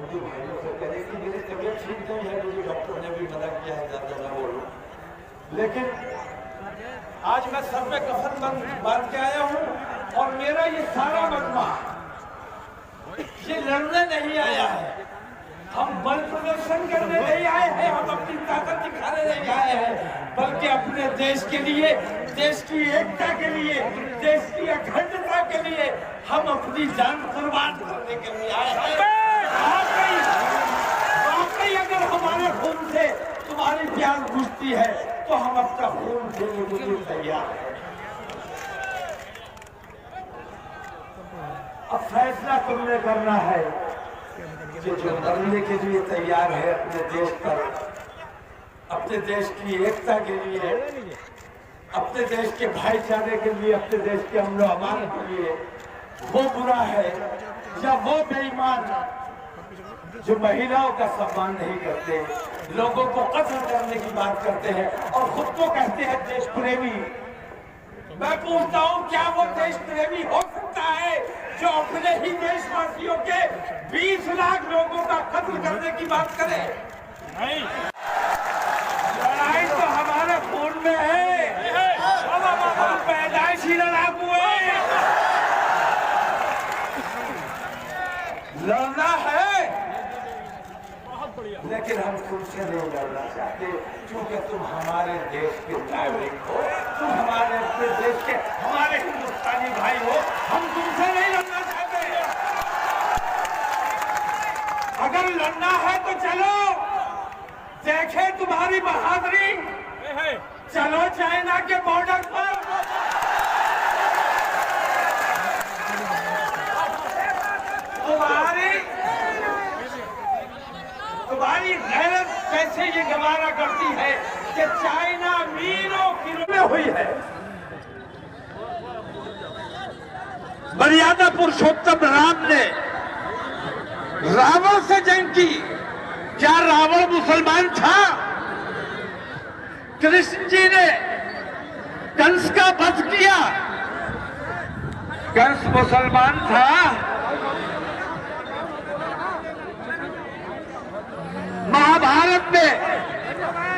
हिंदू भाइयों से करें कि मेरी तबीयत ठीक नहीं है, मुझे डॉक्टर ने भी मना किया है ज्यादा ना बोलो, लेकिन आज मैं सब में कफन बांध के आया हूँ और मेरा ये सारा मजमा ये लड़ने नहीं आया है, हम बल प्रदर्शन करने नहीं आए हैं, हम अपनी ताकत दिखाने नहीं आए हैं, बल्कि अपने देश के लिए, देश की एकता के लिए, देश की अखंडता के लिए हम अपनी जान कुर्बान करने के लिए आए हैं। वाकई अगर हमारे खून से तुम्हारी प्यास बुझती है तो हम अपना खून देने के लिए तैयार हैं। अब फैसला तुमने करना है कि जो लड़ने के लिए तैयार है अपने देश पर, अपने देश की एकता के लिए, अपने देश के भाईचारे के लिए, अपने देश के अमन और अमान के लिए, वो बुरा है या वो बेईमान जो महिलाओं का सम्मान नहीं करते, लोगों को कत्ल करने की बात करते हैं और खुद को कहते हैं देश प्रेमी। मैं पूछता हूँ, क्या वो देश प्रेमी हो सकता है जो अपने ही देशवासियों के 20 लाख लोगों का कत्ल करने की बात करे? नहीं, लड़ाई तो हमारे खून में है, हम पैदाइशी लड़ाकू हैं, लड़ना है, लेकिन हम तुमसे नहीं लड़ना चाहते क्योंकि तुम हमारे देश के नागरिक हो, तुम हमारे अपने देश के, हमारे हिंदुस्तानी भाई हो, हम तुमसे नहीं लड़ना चाहते। अगर लड़ना है तो चलो देखे तुम्हारी बहादुरी, चलो चाइना के बॉर्डर पर, तुम्हारी गैरत कैसे ये गवारा करती है कि चाइना मीलों किलोमीटर हुई है। मर्यादा पुरुषोत्तम राम ने रावण से जंग की। क्या रावण मुसलमान था? कृष्ण जी ने कंस का वध किया, कंस मुसलमान था? महाभारत में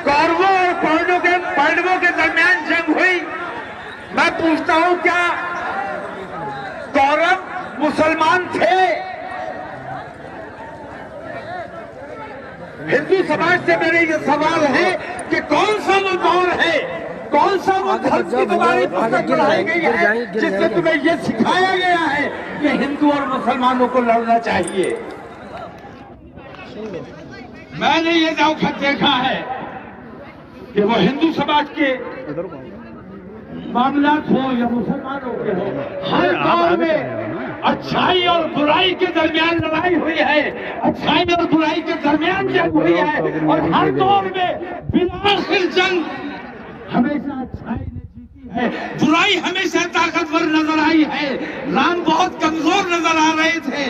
कौरवों और पांडवों के दरमियान जंग हुई। मैं पूछता हूं, क्या कौरव मुसलमान थे? हिंदू समाज से मेरे ये सवाल है कि कौन सा वो दौर है, कौन सा वो धर्म की तुम्हारी पुस्तक पढ़ाई गई है जिससे तुम्हें ये सिखाया गया है कि हिंदू और मुसलमानों को लड़ना चाहिए? मैंने ये दावखत देखा है कि वो हिंदू समाज के मामलात हो या मुसलमानों के हो, हर दौर में अच्छाई और बुराई के दरमियान लड़ाई हुई है, अच्छाई और बुराई के दरमियान जंग हुई है, और हर दौर में बिलाखिर जंग हमेशा अच्छाई ने जीती है, बुराई हमेशा ताकतवर नजर आई है। राम बहुत कमजोर नजर आ रहे थे,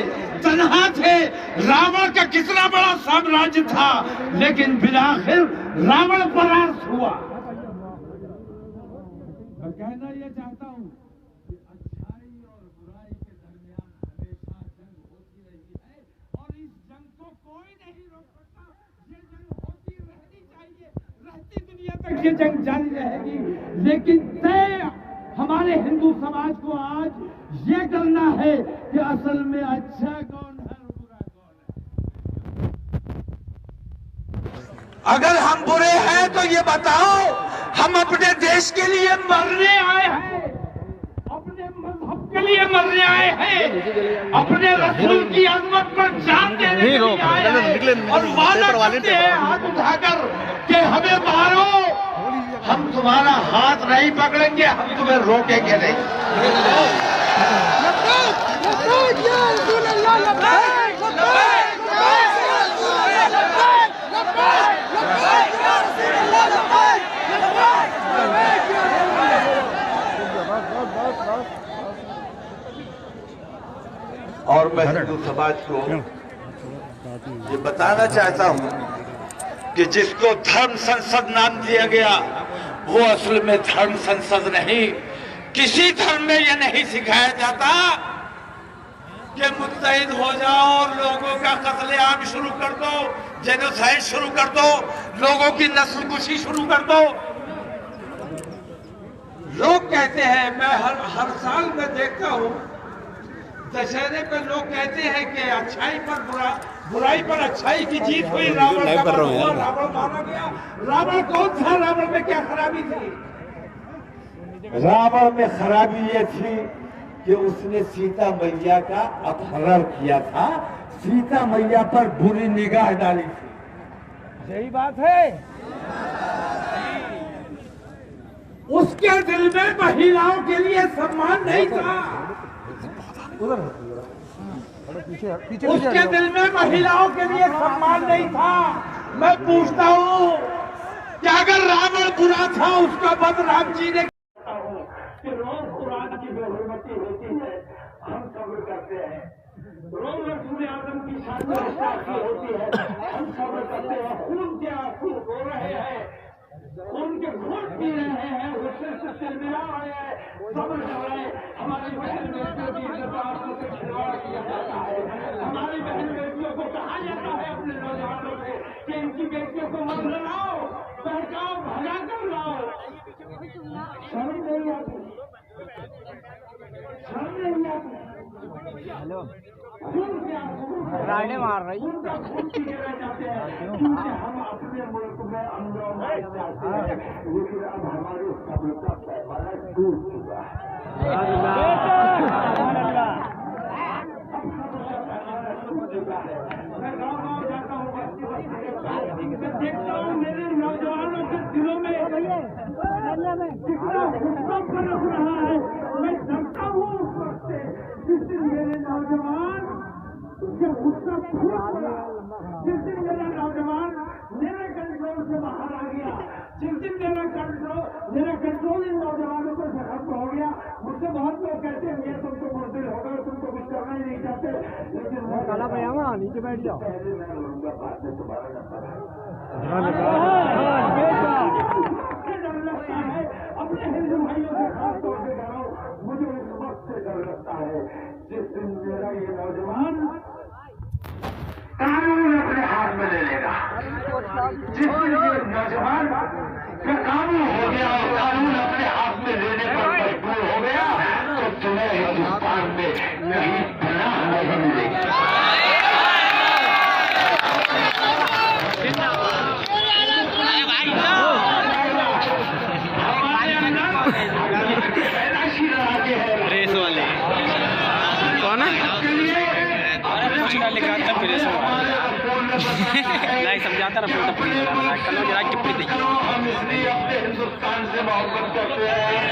तन्हा थे, रावण का कितना बड़ा साम्राज्य था, लेकिन बिलाखिर रावण परास्त हुआ। मैं कहना यह चाहता हूं कि अच्छाई और बुराई के दरमियान हमेशा जंग होती रही है और इस जंग को कोई नहीं रोक सकता। ये जंग होती रहनी चाहिए, रहती दुनिया तक ये जंग जारी रहेगी, लेकिन तय हमारे हिंदू समाज को आज ये करना है कि असल में अच्छा कौन है और बुरा कौन है। अगर हम बुरे हैं तो ये बताओ, हम अपने देश के लिए मरने आए हैं, अपने मजहब के लिए मरने आए हैं, अपने रसूल की अजमत पर जान देने के लिए आए हैं और वादा करते हैं हाथ उठाकर कि हमें मारो, हम तुम्हारा हाथ नहीं पकड़ेंगे, हम तुम्हें रोकेंगे नहीं। और मैं हिंदू समाज को ये बताना चाहता हूं कि जिसको धर्म संसद नाम दिया गया वो असल में धर्म संसद नहीं। किसी धर्म में यह नहीं सिखाया जाता कि मुत्तहिद हो जाओ और लोगों का कत्लेआम शुरू कर दो, जेनोसाइड शुरू कर दो, लोगों की नस्लकुशी शुरू कर दो। लोग कहते हैं, मैं हर साल मैं देखता हूं दशहरे पे लोग कहते हैं कि अच्छाई पर बुराई पर अच्छाई की जीत हुई, रावण का वध हुआ, रावण मारा गया। रावण कौन था? रावण में क्या खराबी थी? रावण में खराबी ये थी कि उसने सीता मैया का अपहरण किया था, सीता मैया पर बुरी निगाह डाली थी। यही बात है। उसके दिल में महिलाओं के लिए सम्मान नहीं था। उसके दिल में महिलाओं के लिए सम्मान नहीं था। मैं पूछता हूँ कि अगर रावण बुरा था, उसका वध राम जी ने कि रोज कुरान की बेहुरमती होती है, हम सब्र करते हैं। रोज रसूल आदम की शान होती है, हम सब्र करते हैं। खून के आंसू हो रहे हैं, खून के घूंट पी रहे हैं, गुस्से से तिलमिला रहे हैं, सब्र कर रहे हैं। हमारी बहन बेटियों की इज्जत से खिलवाड़ किया जाता है। हमारी बहन बेटियों को कहा जाता है अपने नौजवानों से कि इनकी बेटियों को मत लगाओ, बहकाओ, भगा कर लाओ। शर्म नहीं आती, शर्म नहीं आती। हेलो, खून के आंसू राइडे मार रही उनका खून पीने रह जाते हैं, क्योंकि हम अपने मुल्क में अमन चाहते हैं, लेकिन अब हमारे सब्र का पैमाना टूट चुका है। मैं गाँव जाता हूँ, बस्ती मैं देखता हूँ मेरे नौजवानों के दिलों में कितना गुस्सा पनप रहा है। मैं डरता हूँ उस वक्त से जिस दिन मेरे नौजवान उसका गुस्सा फूट पड़ा, जिस दिन मेरा नौजवान मेरे कंट्रोल से बाहर आ गया, जिस दिन मेरा कंट्रोल इन नौजवानों पर से खत्म हो गया। मुझसे बहुत लोग कहते हैं ये तुम तो मुर्दे हो गए, तुम तो कुछ करना ही नहीं चाहते, लेकिन काला पजामा नीचे बैठ जाओ, पहले मैं लूंगा, बाद में तुम्हारा नंबर डर लगता है। अपने हिंदू भाइयों से खास तौर से डरो, मुझे उस वक्त से डर लगता है जिस दिन मेरा ये नौजवान कानून अपने हाथ में ले लेगा। जिस दिन ये नौजवान का कानून हो गया और कानून अपने हाथ में लेने पर मजबूर हो गया, तो तुम्हें हिंदुस्तान में कहीं पनाह नहीं मिलेगी। रेस वाले कौन है? नहीं समझाता रहा हिंदुस्तान से मोहब्बत करते हैं।